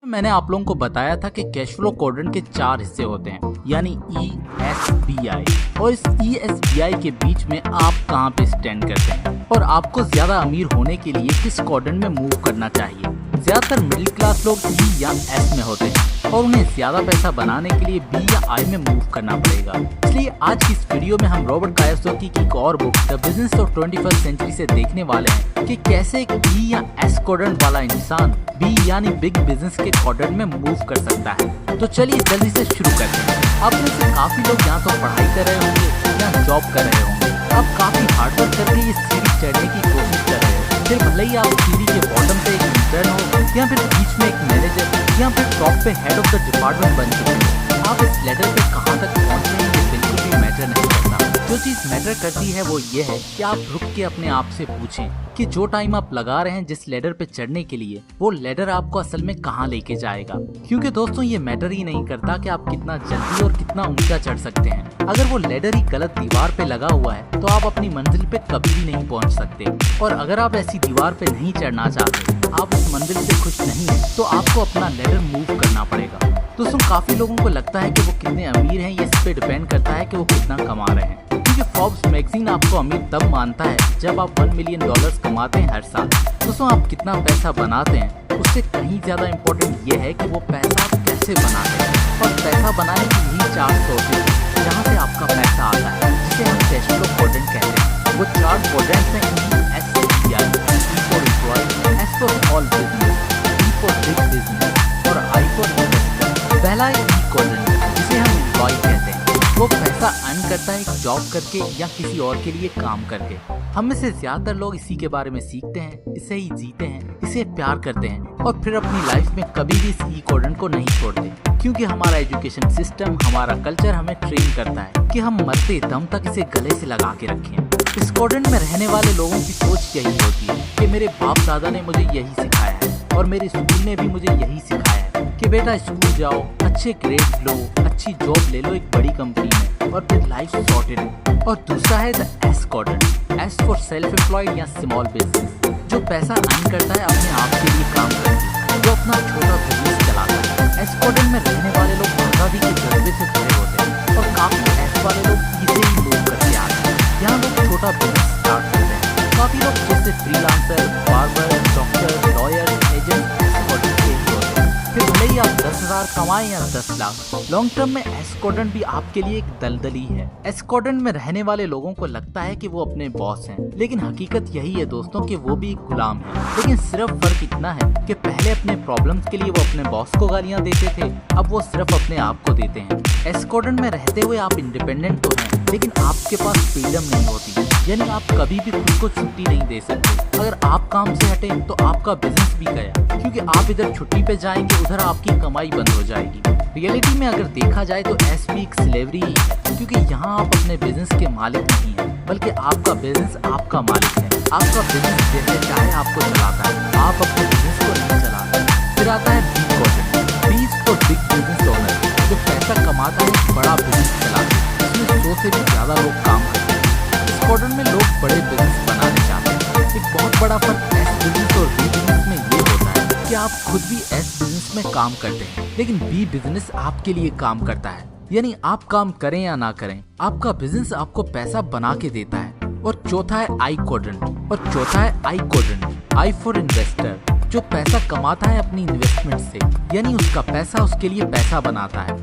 मैंने आप लोगों को बताया था कि कैश फ्लो क्वाड्रेंट के 4 हिस्से होते हैं, यानी ESBI। और इस ESBI के बीच में आप कहां पे स्टैंड करते हैं और आपको ज्यादा अमीर होने के लिए किस क्वाड्रेंट में मूव करना चाहिए। ज्यादातर मिडिल क्लास लोग E या S में होते हैं और उन्हें ज्यादा पैसा बनाने के लिए B या I में मूव करना पड़ेगा। इसलिए आज की इस वीडियो में हम रॉबर्ट कायोसाकी की एक और book the business of 21st century से देखने वाले हैं कि कैसे एक E या S क्वाड्रेंट वाला इंसान B यानी बिग बिजनेस के क्वाड्रेंट में मूव कर सकता है। तो चलिए जल्दी से शुरू करते हैं। आप में से काफी लोग यहाँ तो पढ़ाई कर रहे होंगे या जॉब कर रहे होंगे। आप काफी हार्डवर्क करके ये सीढ़ी चढ़ने की कोशिश कर रहे हो। फिर भले ही आप सीढ़ी के बॉटम पे एक इंटर्न हो या फिर बीच में एक मैनेजर या फिर टॉप पे हेड ऑफ द डिपार्टमेंट बन चुके हो, आप इस लेडर पे कहाँ तक पहुँचे हैं ये बिल्कुल भी मैटर नहीं करता। जो चीज मैटर करती है वो ये है कि आप रुक के अपने आप से पूछें कि जो टाइम आप लगा रहे हैं जिस लेडर पे चढ़ने के लिए, वो लेडर आपको असल में कहाँ लेके जाएगा। क्योंकि दोस्तों ये मैटर ही नहीं करता कि आप कितना जल्दी और कितना ऊंचा चढ़ सकते हैं। अगर वो लेडर ही गलत दीवार पे लगा हुआ है तो आप अपनी मंजिल पे कभी भी नहीं पहुंच सकते। और अगर आप ऐसी दीवार पे नहीं चढ़ना चाहते, आप उस मंजिल से खुश नहीं है, तो आपको अपना लेडर मूव करना पड़ेगा। दोस्तों काफी लोगों को लगता है कि वो कितने अमीर हैं, ये इस पे डिपेंड करता है कि वो कितना कमा रहे हैं। क्योंकि फोर्ब्स मैगजीन आपको अमीर तब मानता है जब आप $1 मिलियन कमाते हैं हर साल। दोस्तों आप कितना पैसा बनाते हैं उससे कहीं ज्यादा इम्पोर्टेंट ये है कि वो पैसा आप कैसे बनाते हैं। और पैसा बनाने की यही 4 सोर्सेज जहाँ से आपका पैसा आता है, जिसे हम कैश फ्लो क्वाड्रेंट कहते हैं। वो 4 क्वाड्रेंट्स हैं ESBI, E for employee, S for small business, B for big business और I for इन्वेस्टर। पहला है E क्वाड्रेंट, जिसे हम एम्प्लॉय कहते हैं। वो पैसा अर्न करता है एक जॉब करके या किसी और के लिए काम करके। हम में से ज्यादातर लोग इसी के बारे में सीखते हैं, इसे ही जीते हैं, इसे प्यार करते हैं और फिर अपनी लाइफ में कभी भी इस ई क्वाड्रेंट को नहीं छोड़ते। क्योंकि हमारा एजुकेशन सिस्टम, हमारा कल्चर हमें ट्रेन करता है कि हम मरते दम तक इसे गले से लगा के रखें। इस क्वाड्रेंट में रहने वाले लोगों की सोच यही होती है कि मेरे बाप दादा ने मुझे यही सिखाया है और मेरे स्कूल ने भी मुझे यही सिखाया है कि बेटा स्कूल जाओ, अच्छे ग्रेड लो, अच्छी जॉब ले लो एक बड़ी कंपनी में और फिर लाइफ सॉर्टेड है। और दूसरा है the S quadrant, S for self employed या स्मॉल बिजनेस, जो पैसा अर्न करता है अपने आप के लिए काम करके, जो अपना छोटा बिजनेस चलाता है। S क्वाड्रेंट में रहने वाले लोग आज़ादी के जज्बे से भरे होते हैं और काफी S वाले लोग इसे ही मूव करके आते हैं। यहाँ लोग छोटा बिजनेस स्टार्ट करते हैं। काफी लोग जैसे freelancer, barber, doctor, lawyer, agent S quadrant से ही होते हैं। फिर भले ही आप 10,000 कमाएं या 10 लाख, लॉन्ग टर्म में S क्वाड्रेंट भी आपके लिए एक दलदली है। S क्वाड्रेंट में रहने वाले लोगों को लगता है कि वो अपने बॉस हैं, लेकिन हकीकत यही है दोस्तों कि वो भी एक गुलाम है। लेकिन सिर्फ फर्क इतना है कि पहले अपने प्रॉब्लम्स के लिए वो अपने बॉस को गालियां देते थे, अब वो सिर्फ अपने आप को देते हैं। S क्वाड्रेंट में रहते हुए आप इंडिपेंडेंट तो हैं, लेकिन आपके पास फ्रीडम नहीं होती, यानी आप कभी भी खुद को छुट्टी नहीं दे सकते। अगर आप काम से हटे तो आपका बिजनेस भी गया, क्योंकि आप इधर छुट्टी पे जाएंगे उधर आपकी कमाई बंद हो जाएगी। रियलिटी में अगर देखा जाए तो S भी एक स्लेवरी ही है, क्योंकि यहाँ आप अपने बिजनेस के मालिक नहीं है, बल्कि आपका बिजनेस आपका मालिक है। आपका बिजनेस जैसे चाहे आपको चलाता है, आप अपने बिजनेस को नहीं चलाते। फिर आता है B quadrant, B for big business owner, जो पैसा कमाता है एक बड़ा बिजनेस चलाता है, इसमें 100 से भी ज्यादा लोग काम करते हैं। इस क्वाड्रेंट में लोग बड़े बिजनेस बनाने चाहते हैं। एक बहुत बड़ा फर्क S बिजनेस और B बिजनेस में ये होता है कि आप खुद भी S बिजनेस में काम करते हैं, लेकिन B बिजनेस आपके लिए काम करता है। यानी आप काम करें या ना करें, आपका बिजनेस आपको पैसा बना के देता है। और चौथा है I क्वाड्रेंट, और चौथा है I quadrant, I for investor, जो पैसा कमाता है अपनी इन्वेस्टमेंट से, यानी उसका पैसा उसके लिए पैसा बनाता है।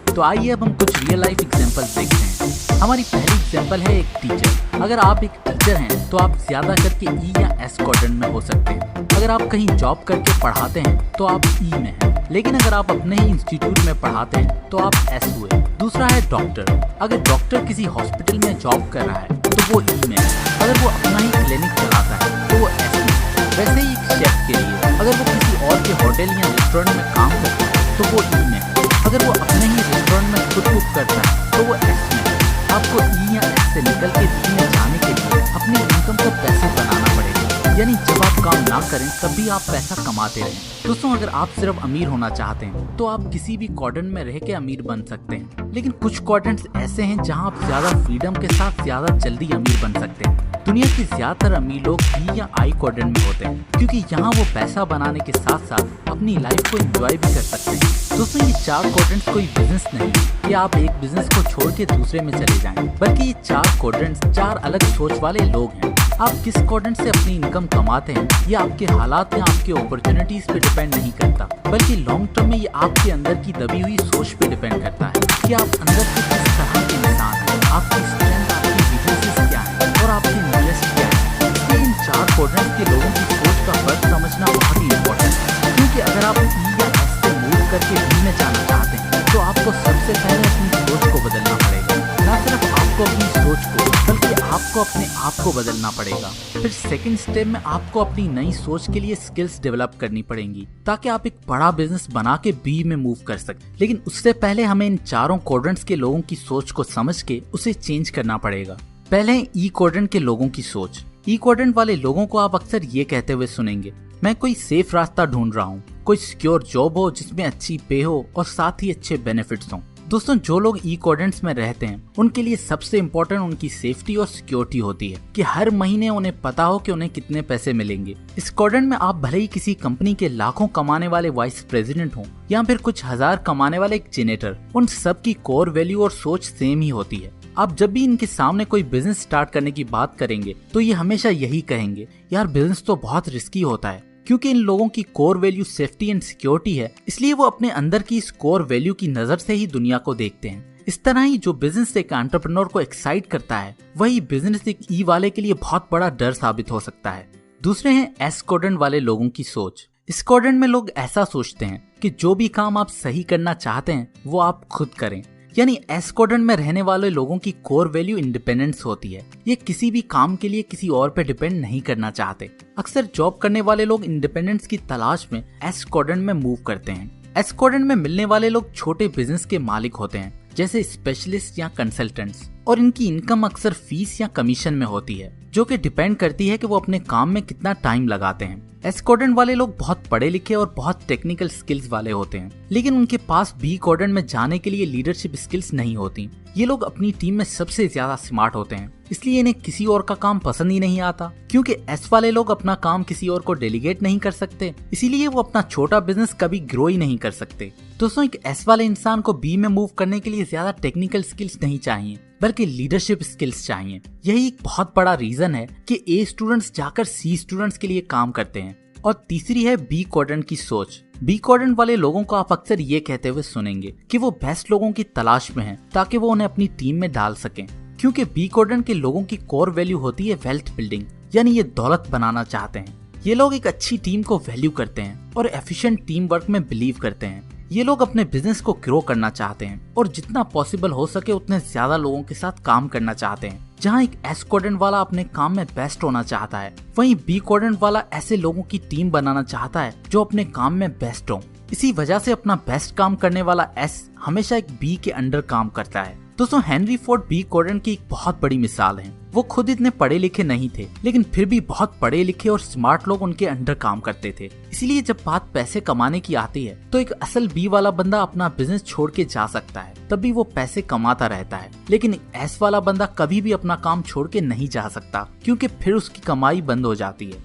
तो आइए अब हम कुछ रियल लाइफ एग्जांपल देखते हैं। हमारी पहली एग्जांपल है एक टीचर। अगर आप एक टीचर हैं तो आप ज्यादा करके E या S क्वाड्रेंट में हो सकते हैं। अगर आप कहीं जॉब करके पढ़ाते हैं तो आप E में हैं, लेकिन अगर आप अपने ही इंस्टीट्यूट में पढ़ाते हैं तो आप S हुए। दूसरा है डॉक्टर। अगर डॉक्टर किसी हॉस्पिटल में जॉब कर रहा है तो वो E में है। अगर वो अपना ही क्लिनिक चलाता है तो वो S में है। वैसे ही एक शेफ के लिए अगर वो किसी और के होटल या रेस्टोरेंट में काम करता है तो वो E में है। अगर वो अपने ही रेस्टोरेंट में खुद कुक करता है तो वो S में है। आपको E या S से निकल के B में जाने के लिए अपनी इनकम को पैसे बनाना पड़ेगा। यानी जब आप काम ना करें तब भी आप पैसा कमाते रहें। दोस्तों, अगर आप सिर्फ अमीर होना चाहते हैं तो आप किसी भी क्वाड्रेंट में रह के अमीर बन सकते हैं, लेकिन कुछ क्वाड्रेंट्स ऐसे हैं जहां आप ज्यादा फ्रीडम के साथ ज्यादा जल्दी अमीर बन सकते हैं। दुनिया के ज्यादातर अमीर लोग बी या आई क्वाड्रेंट में होते हैं, क्योंकि यहाँ वो पैसा बनाने के साथ साथ अपनी लाइफ को एंजॉय भी कर सकते हैं। दोस्तों, ये 4 क्वाड्रेंट्स कोई बिजनेस नहीं है कि आप एक बिजनेस को छोड़ के दूसरे में चले जाएं, बल्कि ये 4 क्वाड्रेंट्स 4 अलग सोच वाले लोग हैं। आप किस क्वाड्रेंट से अपनी इनकम कमाते हैं ये आपके हालात या आपके अपॉर्चुनिटीज पे डिपेंड नहीं करता, बल्कि लॉन्ग टर्म में ये आपके अंदर की दबी हुई सोच पे डिपेंड करता है कि आप अंदर से किस तरह के इंसान हैं, आपकी स्ट्रेंथ, आपकी वीकनेसेस क्या है और आपकी नॉलेज क्या है। इसलिए इन 4 क्वाड्रेंट्स के लोगों की सोच का फर्क समझना बहुत ही इम्पोर्टेंट है, क्योंकि अगर आप ई या एस से मूव करके बी में जाना चाहते हैं तो आपको सबसे पहले अपनी सोच को बदलना पड़ेगा। न सिर्फ आपको अपनी सोच को, बल्कि आपको अपने आप को बदलना पड़ेगा। फिर सेकंड स्टेप में आपको अपनी नई सोच के लिए स्किल्स डेवलप करनी पड़ेंगी, ताकि आप एक बड़ा बिजनेस बना के बी में मूव कर सकें। लेकिन उससे पहले हमें इन 4 क्वाड्रेंट्स के लोगों की सोच को समझ के उसे चेंज करना पड़ेगा। पहले है ई क्वाड्रेंट के लोगों की सोच। ई क्वाड्रेंट वाले लोगों को आप अक्सर ये कहते हुए सुनेंगे, मैं कोई सेफ रास्ता ढूंढ रहा हूँ, कोई सिक्योर जॉब हो जिसमें अच्छी पे हो और साथ ही अच्छे बेनिफिट्स हों। दोस्तों, जो लोग ई क्वाड्रेंट्स में रहते हैं उनके लिए सबसे इम्पोर्टेंट उनकी सेफ्टी और सिक्योरिटी होती है कि हर महीने उन्हें पता हो कि उन्हें कितने पैसे मिलेंगे। इस क्वाड्रेंट में आप भले ही किसी कंपनी के लाखों कमाने वाले वाइस प्रेसिडेंट हो या फिर कुछ हजार कमाने वाले एक जेनेटर, उन सब की कोर वैल्यू और सोच सेम ही होती है। आप जब भी इनके सामने कोई बिजनेस स्टार्ट करने की बात करेंगे तो ये हमेशा यही कहेंगे, यार बिजनेस तो बहुत रिस्की होता है। क्योंकि इन लोगों की core value safety and security है, इसलिए वो अपने अंदर की इस कोर वैल्यू की नजर से ही दुनिया को देखते हैं। इस तरह ही जो बिजनेस एक एंटरप्रेन्योर को एक्साइट करता है, वही बिजनेस एक ई वाले के लिए बहुत बड़ा डर साबित हो सकता है। दूसरे हैं एस क्वाड्रेंट वाले लोगों की सोच। इस क्वाड्रेंट में लोग ऐसा सोचते हैं कि जो भी काम आप सही करना चाहते हैं वो आप खुद करें। यानी एस क्वाड्रेंट में रहने वाले लोगों की कोर वैल्यू इंडिपेंडेंस होती है। ये किसी भी काम के लिए किसी और पे डिपेंड नहीं करना चाहते। अक्सर जॉब करने वाले लोग इंडिपेंडेंस की तलाश में एस क्वाड्रेंट में मूव करते हैं। एस क्वाड्रेंट में मिलने वाले लोग छोटे बिजनेस के मालिक होते हैं, जैसे स्पेशलिस्ट या कंसल्टेंट्स, और इनकी इनकम अक्सर फीस या कमीशन में होती है, जो कि डिपेंड करती है कि वो अपने काम में कितना टाइम लगाते हैं। एस क्वाड्रेंट वाले लोग बहुत पढ़े लिखे और बहुत टेक्निकल स्किल्स वाले होते हैं, लेकिन उनके पास बी क्वाड्रेंट में जाने के लिए लीडरशिप स्किल्स नहीं होती। ये लोग अपनी टीम में सबसे ज्यादा स्मार्ट होते हैं, इसलिए इन्हें किसी और का काम पसंद ही नहीं आता। क्योंकि एस वाले लोग अपना काम किसी और को डेलीगेट नहीं कर सकते, इसीलिए वो अपना छोटा बिजनेस कभी ग्रो ही नहीं कर सकते। दोस्तों, एक एस वाले इंसान को बी में मूव करने के लिए ज्यादा टेक्निकल स्किल्स नहीं चाहिए, बल्कि लीडरशिप स्किल्स चाहिए। यही एक बहुत बड़ा रीजन है कि ए स्टूडेंट्स जाकर सी स्टूडेंट्स के लिए काम करते हैं। और तीसरी है बी क्वाड्रेंट की सोच। बी क्वाड्रेंट वाले लोगों को आप अक्सर ये कहते हुए सुनेंगे कि वो बेस्ट लोगों की तलाश में हैं, ताकि वो उन्हें अपनी टीम में डाल सकें। क्योंकि बी क्वाड्रेंट के लोगों की कोर वैल्यू होती है वेल्थ बिल्डिंग, यानी ये दौलत बनाना चाहते हैं। ये लोग एक अच्छी टीम को वैल्यू करते हैं और एफिशिएंट टीम वर्क में बिलीव करते हैं। ये लोग अपने बिजनेस को ग्रो करना चाहते हैं और जितना पॉसिबल हो सके उतने ज्यादा लोगों के साथ काम करना चाहते हैं। जहाँ एक एस क्वाड्रेंट वाला अपने काम में बेस्ट होना चाहता है, वहीं बी क्वाड्रेंट वाला ऐसे लोगों की टीम बनाना चाहता है जो अपने काम में बेस्ट हो। इसी वजह से अपना बेस्ट काम करने वाला एस हमेशा एक बी के अंडर काम करता है। दोस्तों, हेनरी फोर्ड बी क्वाड्रेंट की एक बहुत बड़ी मिसाल है। वो खुद इतने पढ़े लिखे नहीं थे, लेकिन फिर भी बहुत पढ़े लिखे और स्मार्ट लोग उनके अंडर काम करते थे। इसीलिए जब बात पैसे कमाने की आती है तो एक असल बी वाला बंदा अपना बिजनेस छोड़ के जा सकता है, तब भी वो पैसे कमाता रहता है। लेकिन एस वाला बंदा कभी भी अपना काम छोड़ के नहीं जा सकता, क्योंकि फिर उसकी कमाई बंद हो जाती है।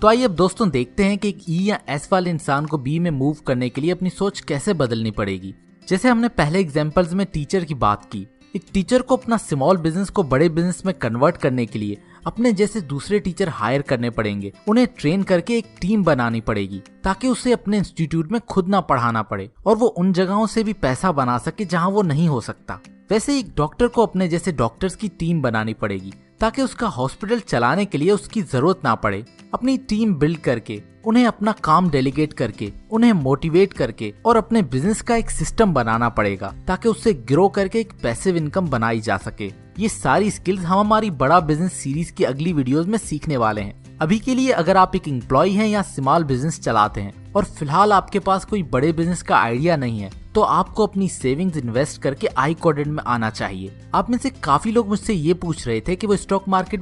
तो आइए अब दोस्तों देखते हैं कि एक ई या एस वाले इंसान को बी में मूव करने के लिए अपनी सोच कैसे बदलनी पड़ेगी। जैसे हमने पहले एग्जांपल्स में टीचर की बात की, एक टीचर को अपना स्मॉल बिजनेस को बड़े बिजनेस में कन्वर्ट करने के लिए अपने जैसे दूसरे टीचर हायर करने पड़ेंगे। उन्हें ट्रेन करके एक टीम बनानी पड़ेगी, ताकि उसे अपने इंस्टीट्यूट में खुद ना पढ़ाना पड़े और वो उन जगहों से भी पैसा बना सके जहां वो नहीं हो सकता। वैसे एक डॉक्टर को अपने जैसे डॉक्टर्स की टीम बनानी पड़ेगी, ताकि उसका हॉस्पिटल चलाने के लिए उसकी जरूरत ना पड़े। अपनी टीम बिल्ड करके, उन्हें अपना काम डेलीगेट करके, उन्हें मोटिवेट करके और अपने बिजनेस का एक सिस्टम बनाना पड़ेगा, ताकि उससे ग्रो करके एक पैसिव इनकम बनाई जा सके। ये सारी स्किल्स हम हमारी बड़ा बिजनेस सीरीज की अगली वीडियोस में सीखने वाले हैं। अभी के लिए अगर आप एक एम्प्लॉय हैं या स्मॉल बिजनेस चलाते हैं और फिलहाल आपके पास कोई बड़े बिजनेस का आइडिया नहीं है, तो आपको अपनी सेविंग्स इन्वेस्ट करके आई क्वाड्रेंट में आना चाहिए। आप में से काफी लोग मुझसे ये पूछ रहे थे कि वो स्टॉक मार्केट में